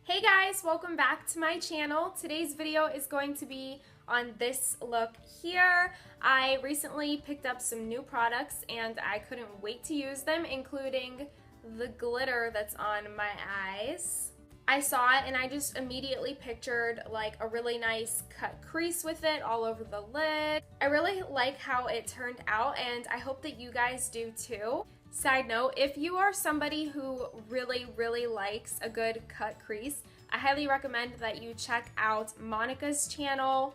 Hey guys, welcome back to my channel. Today's video is going to be on this look here. I recently picked up some new products and I couldn't wait to use them, including the glitter that's on my eyes. I saw it and I just immediately pictured like a really nice cut crease with it all over the lid. I really like how it turned out and I hope that you guys do too. Side note, if you are somebody who really likes a good cut crease, I highly recommend that you check out Monica's channel.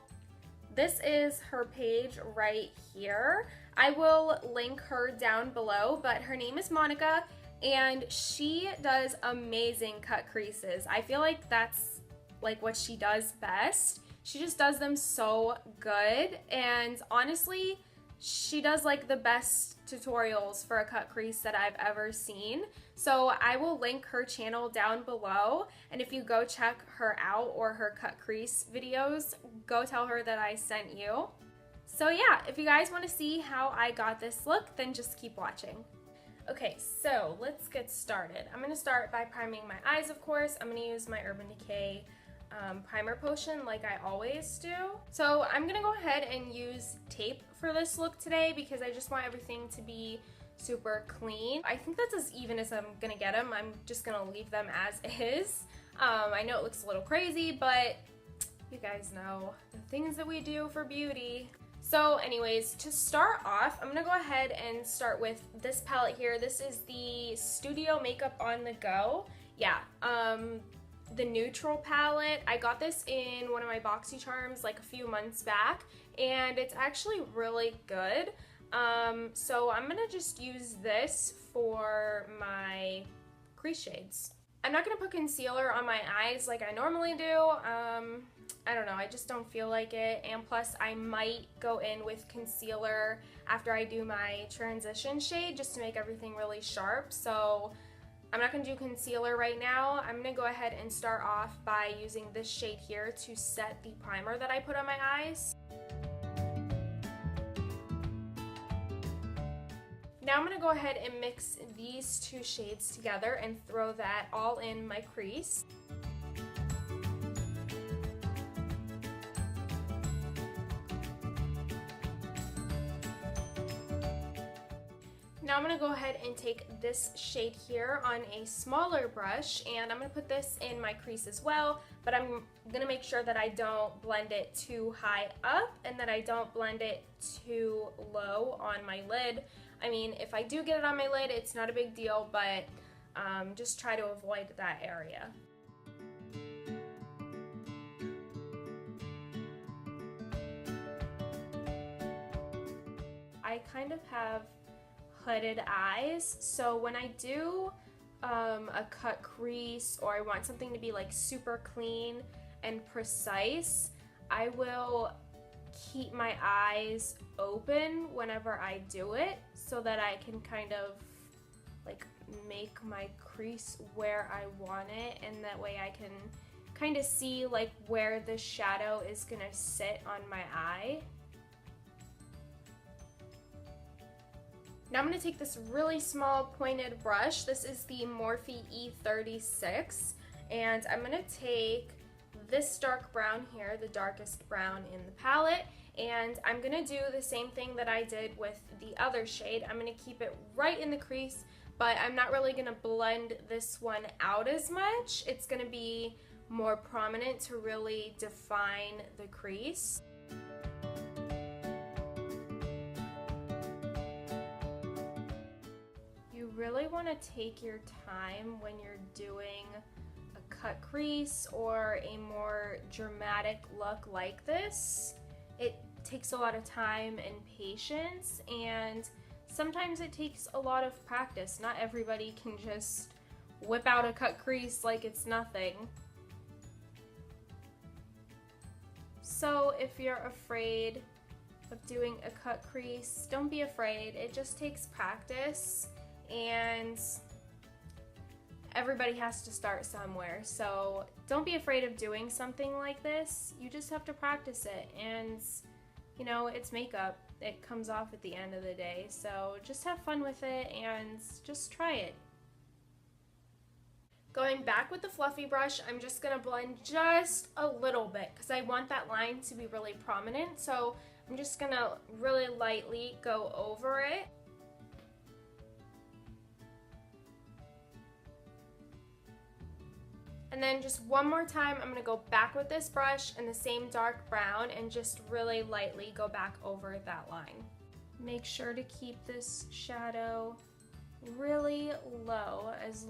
This is her page right here. I will link her down below, but her name is Monica and she does amazing cut creases. I feel like that's like what she does best. She just does them so good, and honestly, she does like the best tutorials for a cut crease that I've ever seen. So I will link her channel down below, and if you go check her out or her cut crease videos, go tell her that I sent you. So yeah, if you guys want to see how I got this look, then just keep watching. Okay, so let's get started. I'm going to start by priming my eyes, of course. I'm going to use my Urban Decay primer potion like I always do. So I'm gonna go ahead and use tape for this look today because I just want everything to be super clean. I think that's as even as I'm gonna get them. I'm just gonna leave them as is. I know it looks a little crazy, but you guys know the things that we do for beauty. So anyways, to start off, I'm gonna go ahead and start with this palette here. This is the Studio Makeup on the Go. Yeah, the neutral palette. I got this in one of my BoxyCharms like a few months back and it's actually really good. So I'm gonna just use this for my crease shades. I'm not gonna put concealer on my eyes like I normally do. I don't know, I just don't feel like it, and plus I might go in with concealer after I do my transition shade just to make everything really sharp. So I'm not going to do concealer right now. I'm going to go ahead and start off by using this shade here to set the primer that I put on my eyes. Now I'm going to go ahead and mix these two shades together and throw that all in my crease. Now I'm going to go ahead and take this shade here on a smaller brush and I'm going to put this in my crease as well, but I'm going to make sure that I don't blend it too high up and that I don't blend it too low on my lid. I mean, if I do get it on my lid, it's not a big deal, but just try to avoid that area. I kind of have hooded eyes, so when I do a cut crease or I want something to be like super clean and precise, I will keep my eyes open whenever I do it so that I can kind of like make my crease where I want it, and that way I can kind of see like where the shadow is gonna sit on my eye. Now I'm going to take this really small pointed brush. This is the Morphe E36, and I'm going to take this dark brown here, the darkest brown in the palette, and I'm going to do the same thing that I did with the other shade. I'm going to keep it right in the crease, but I'm not really going to blend this one out as much. It's going to be more prominent to really define the crease. You really want to take your time when you're doing a cut crease or a more dramatic look like this. It takes a lot of time and patience, and sometimes it takes a lot of practice. Not everybody can just whip out a cut crease like it's nothing. So if you're afraid of doing a cut crease, don't be afraid. It just takes practice, and everybody has to start somewhere. So don't be afraid of doing something like this. You just have to practice it, and you know, it's makeup. It comes off at the end of the day. So just have fun with it and just try it. Going back with the fluffy brush, I'm just going to blend just a little bit because I want that line to be really prominent. So I'm just going to really lightly go over it. And then just one more time, I'm going to go back with this brush in the same dark brown and just really lightly go back over that line. Make sure to keep this shadow really low as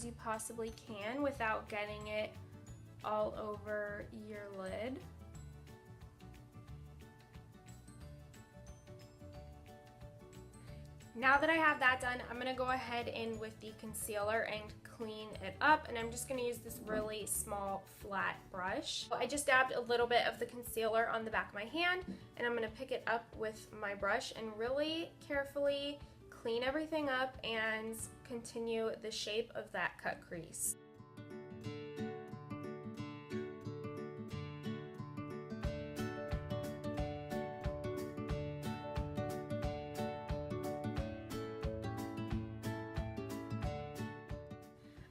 you possibly can without getting it all over your lid. Now that I have that done, I'm going to go ahead in with the concealer and clean it up, and I'm just going to use this really small flat brush. I just dabbed a little bit of the concealer on the back of my hand, and I'm going to pick it up with my brush and really carefully clean everything up and continue the shape of that cut crease.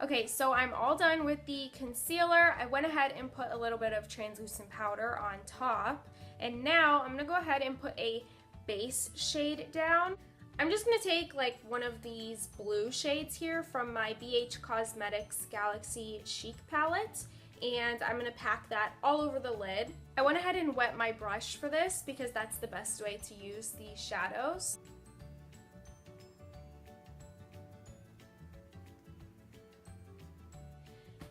Okay, so I'm all done with the concealer. I went ahead and put a little bit of translucent powder on top, and now I'm gonna go ahead and put a base shade down. I'm just gonna take like one of these blue shades here from my BH Cosmetics Galaxy Chic palette, and I'm gonna pack that all over the lid. I went ahead and wet my brush for this because that's the best way to use these shadows.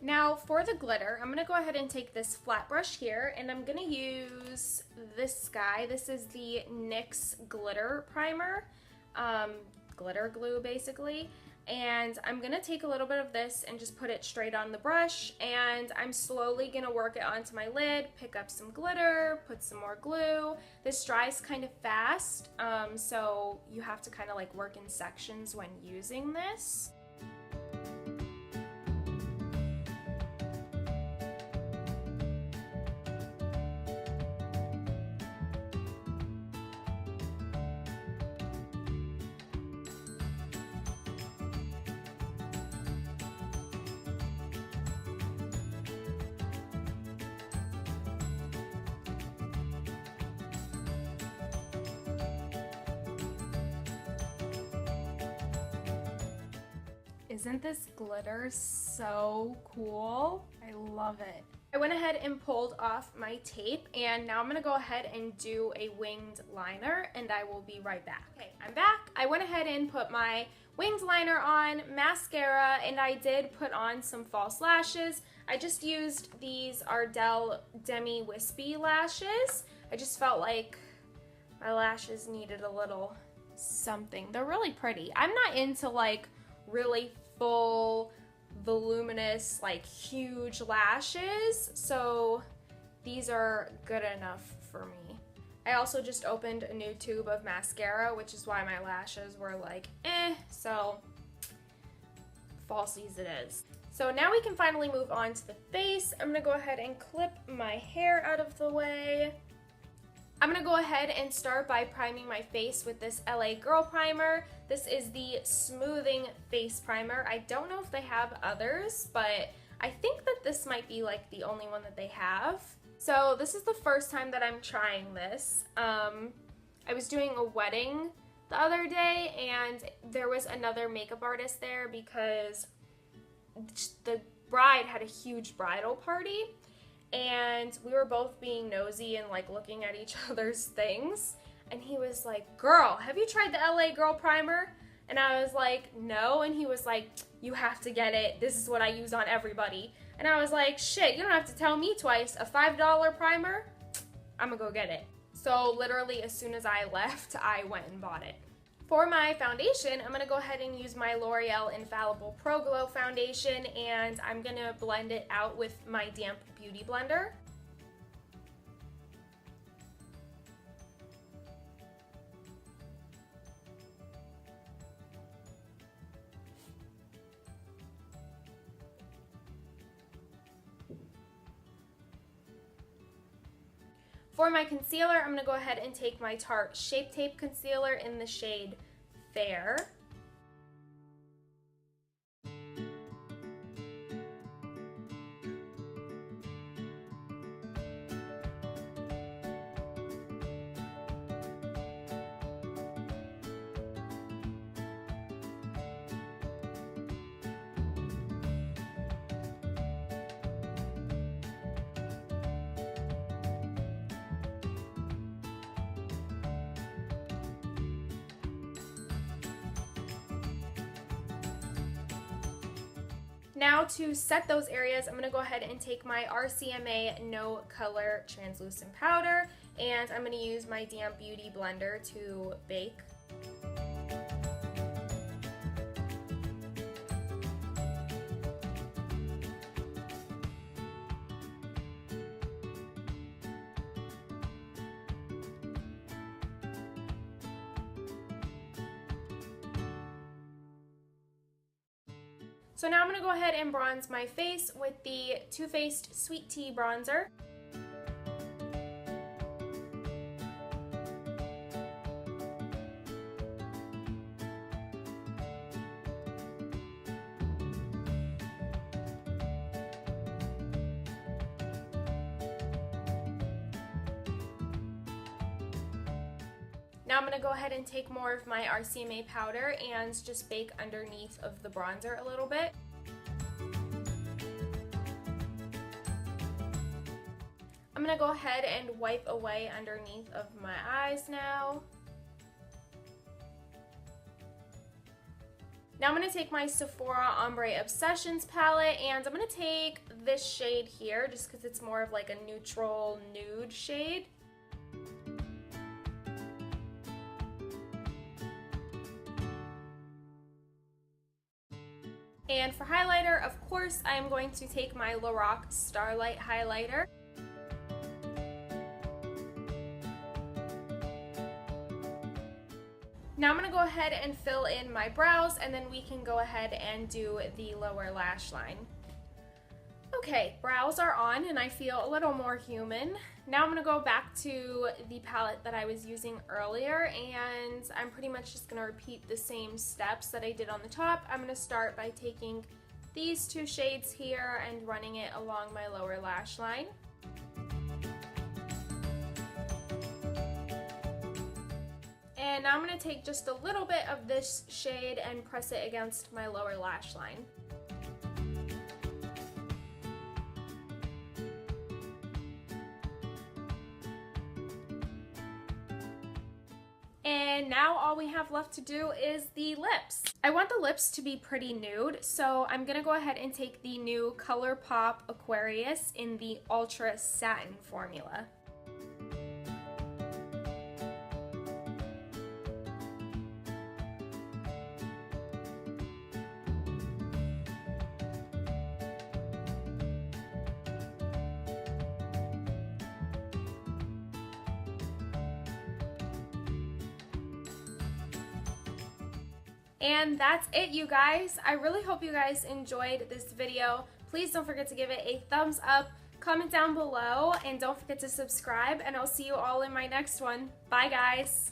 Now for the glitter, I'm gonna go ahead and take this flat brush here, and I'm gonna use this guy. This is the NYX glitter primer, glitter glue basically. And I'm gonna take a little bit of this and just put it straight on the brush, and I'm slowly gonna work it onto my lid, pick up some glitter, put some more glue. This dries kind of fast, so you have to kind of like work in sections when using this. Isn't this glitter so cool? I love it. I went ahead and pulled off my tape, and now I'm gonna go ahead and do a winged liner, and I will be right back. Okay, I'm back. I went ahead and put my winged liner on, mascara, and I did put on some false lashes. I just used these Ardell Demi Wispy lashes. I just felt like my lashes needed a little something. They're really pretty. I'm not into like really full, voluminous, like huge lashes, so these are good enough for me. I also just opened a new tube of mascara, which is why my lashes were like so falsies it is. So now we can finally move on to the face. I'm gonna go ahead and clip my hair out of the way. I'm gonna go ahead and start by priming my face with this LA Girl primer. This is the Smoothing Face Primer. I don't know if they have others, but I think that this might be like the only one that they have. So this is the first time that I'm trying this. I was doing a wedding the other day, and there was another makeup artist there because the bride had a huge bridal party. And we were both being nosy and like looking at each other's things. And he was like, "Girl, have you tried the LA Girl primer?" And I was like, "No." And he was like, "You have to get it. This is what I use on everybody." And I was like, "Shit, you don't have to tell me twice. A $5 primer? I'm gonna go get it." So literally as soon as I left, I went and bought it. For my foundation, I'm going to go ahead and use my L'Oreal Infallible Pro Glow foundation, and I'm going to blend it out with my damp beauty blender. For my concealer, I'm going to go ahead and take my Tarte Shape Tape Concealer in the shade Fair. Now to set those areas, I'm going to go ahead and take my RCMA No Color Translucent Powder, and I'm going to use my Damp Beauty blender to bake. So now I'm going to go ahead and bronze my face with the Too Faced Sweet Tea Bronzer. Now I'm going to go ahead and take more of my RCMA powder and just bake underneath of the bronzer a little bit. I'm going to go ahead and wipe away underneath of my eyes now. Now I'm going to take my Sephora Ombre Obsessions palette, and I'm going to take this shade here just because it's more of like a neutral nude shade. And for highlighter, of course, I am going to take my Lorac Starlight highlighter. Now I'm going to go ahead and fill in my brows, and then we can go ahead and do the lower lash line. Okay, brows are on and I feel a little more human. Now I'm going to go back to the palette that I was using earlier, and I'm pretty much just going to repeat the same steps that I did on the top. I'm going to start by taking these two shades here and running it along my lower lash line. And now I'm going to take just a little bit of this shade and press it against my lower lash line. And now all we have left to do is the lips. I want the lips to be pretty nude, so I'm going to go ahead and take the new ColourPop Aquarius in the Ultra Satin formula. And that's it, you guys. I really hope you guys enjoyed this video. Please don't forget to give it a thumbs up, comment down below, and don't forget to subscribe, and I'll see you all in my next one. Bye, guys.